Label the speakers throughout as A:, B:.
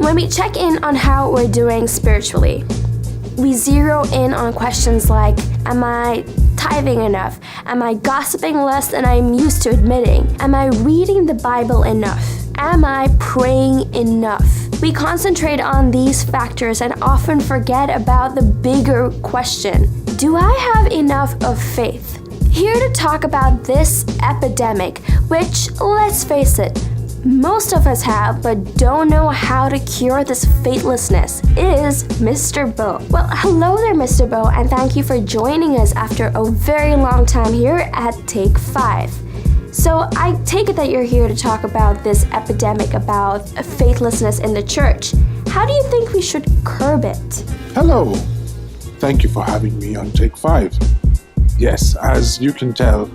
A: When we check in on how we're doing spiritually, we zero in on questions like, am I tithing enough? Am I gossiping less than I'm used to admitting? Am I reading the Bible enough? Am I praying enough? We concentrate on these factors and often forget about the bigger question, do I have enough of faith? Here to talk about this epidemic, which, let's face it, most of us have but don't know how to cure this faithlessness, is Mr. Bo. Well, hello there, Mr. Bo, and thank you for joining us after a very long time here at Take 5. So I take it that you're here to talk about this epidemic about faithlessness in the church. How do you think we should curb it?
B: Hello. Thank you for having me on Take 5. Yes, as you can tell,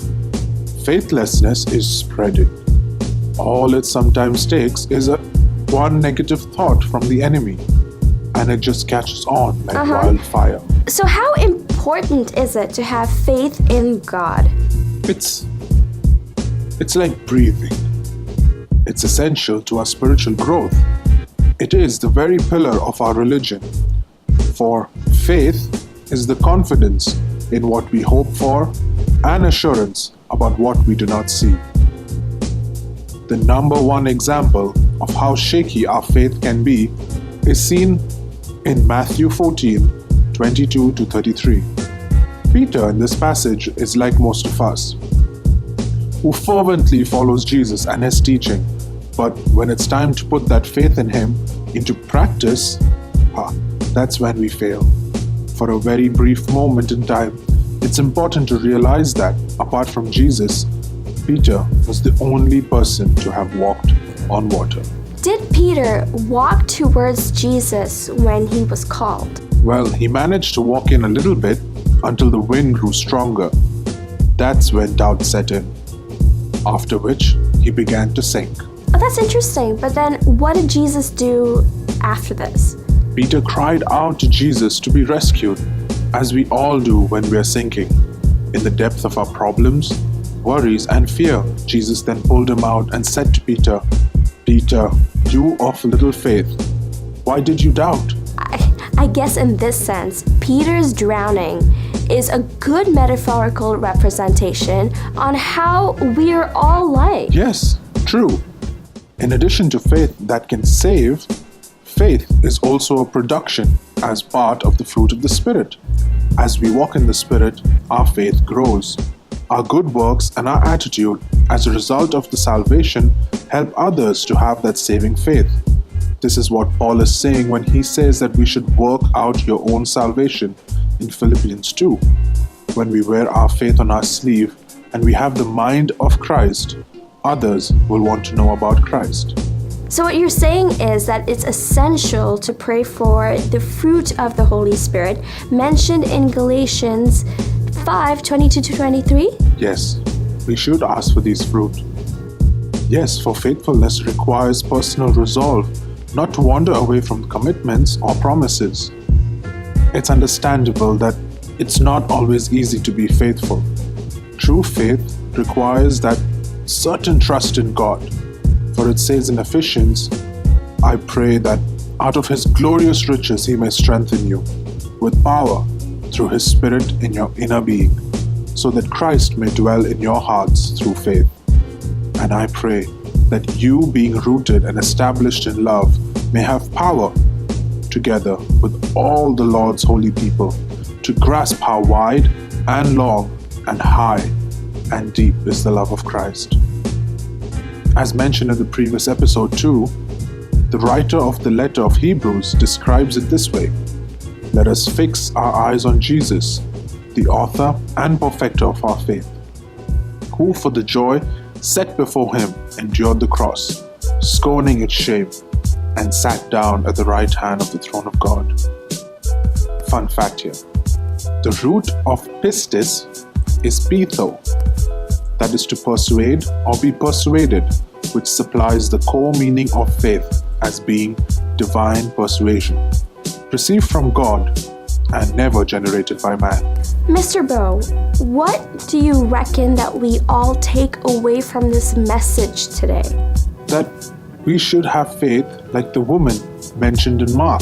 B: faithlessness is spreading. All it sometimes takes is one negative thought from the enemy, and it just catches on like wildfire.
A: So how important is it to have faith in God?
B: It's like breathing. It's essential to our spiritual growth. It is the very pillar of our religion. For faith is the confidence in what we hope for and assurance about what we do not see. The number one example of how shaky our faith can be is seen in Matthew 14, 22 to 33. Peter in this passage is like most of us, who fervently follows Jesus and his teaching, but when it's time to put that faith in him into practice, that's when we fail. For a very brief moment in time, it's important to realize that, apart from Jesus, Peter was the only person to have walked on water.
A: Did Peter walk towards Jesus when he was called?
B: Well, he managed to walk in a little bit until the wind grew stronger. That's when doubt set in, after which he began to sink.
A: Oh, that's interesting, but then what did Jesus do after this?
B: Peter cried out to Jesus to be rescued, as we all do when we are sinking. In the depth of our problems, worries, and fear, Jesus then pulled him out and said to Peter, "Peter, you of little faith, why did you doubt?"
A: I guess in this sense, Peter's drowning is a good metaphorical representation on how we're all like.
B: Yes, true. In addition to faith that can save, faith is also a production as part of the fruit of the Spirit. As we walk in the Spirit, our faith grows. Our good works and our attitude as a result of the salvation help others to have that saving faith. This is what Paul is saying when he says that we should work out your own salvation in Philippians 2. When we wear our faith on our sleeve and we have the mind of Christ, others will want to know about Christ.
A: So what you're saying is that it's essential to pray for the fruit of the Holy Spirit mentioned in Galatians 5:22-23?
B: Yes, we should ask for these fruit. Yes, for faithfulness requires personal resolve, not to wander away from commitments or promises. It's understandable that it's not always easy to be faithful. True faith requires that certain trust in God. For it says in Ephesians, "I pray that out of his glorious riches he may strengthen you with power through his Spirit in your inner being, so that Christ may dwell in your hearts through faith. And I pray that you, being rooted and established in love, may have power, together with all the Lord's holy people, to grasp how wide and long and high and deep is the love of Christ." As mentioned in the previous episode too, the writer of the letter of Hebrews describes it this way: "Let us fix our eyes on Jesus, the author and perfecter of our faith, who for the joy set before him endured the cross, scorning its shame, and sat down at the right hand of the throne of God." Fun fact here: the root of pistis is pitho, that is to persuade or be persuaded, which supplies the core meaning of faith as being divine persuasion, received from God and never generated by man.
A: Mr. Bo, what do you reckon that we all take away from this message today?
B: That We should have faith like the woman mentioned in Mark.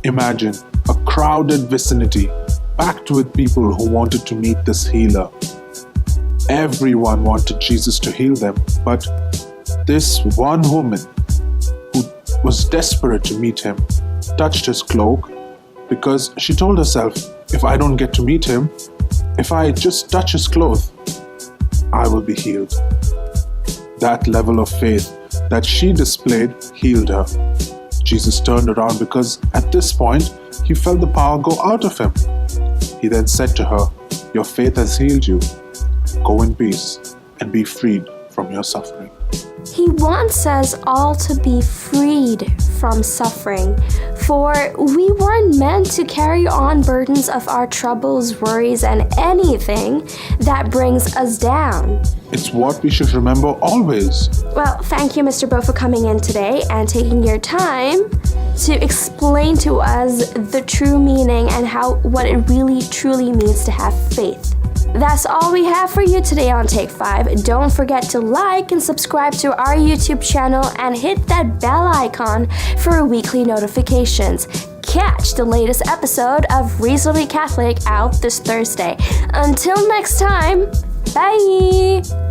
B: Imagine a crowded vicinity packed with people who wanted to meet this healer. Everyone wanted Jesus to heal them, but this one woman who was desperate to meet him touched his cloak because she told herself, if I don't get to meet him, if I just touch his clothes, I will be healed. That level of faith that she displayed healed her. Jesus turned around because at this point, he felt the power go out of him. He then said to her, your faith has healed you. Go in peace and be freed from your suffering.
A: He wants us all to be freed from suffering, for we weren't meant to carry on burdens of our troubles, worries, and anything that brings us down.
B: It's what we should remember always.
A: Well, thank you, Mr. Bo, for coming in today and taking your time to explain to us the true meaning and what it really truly means to have faith. That's all we have for you today on Take 5. Don't forget to like and subscribe to our YouTube channel and hit that bell icon for weekly notifications. Catch the latest episode of Reasonably Catholic out this Thursday. Until next time, bye!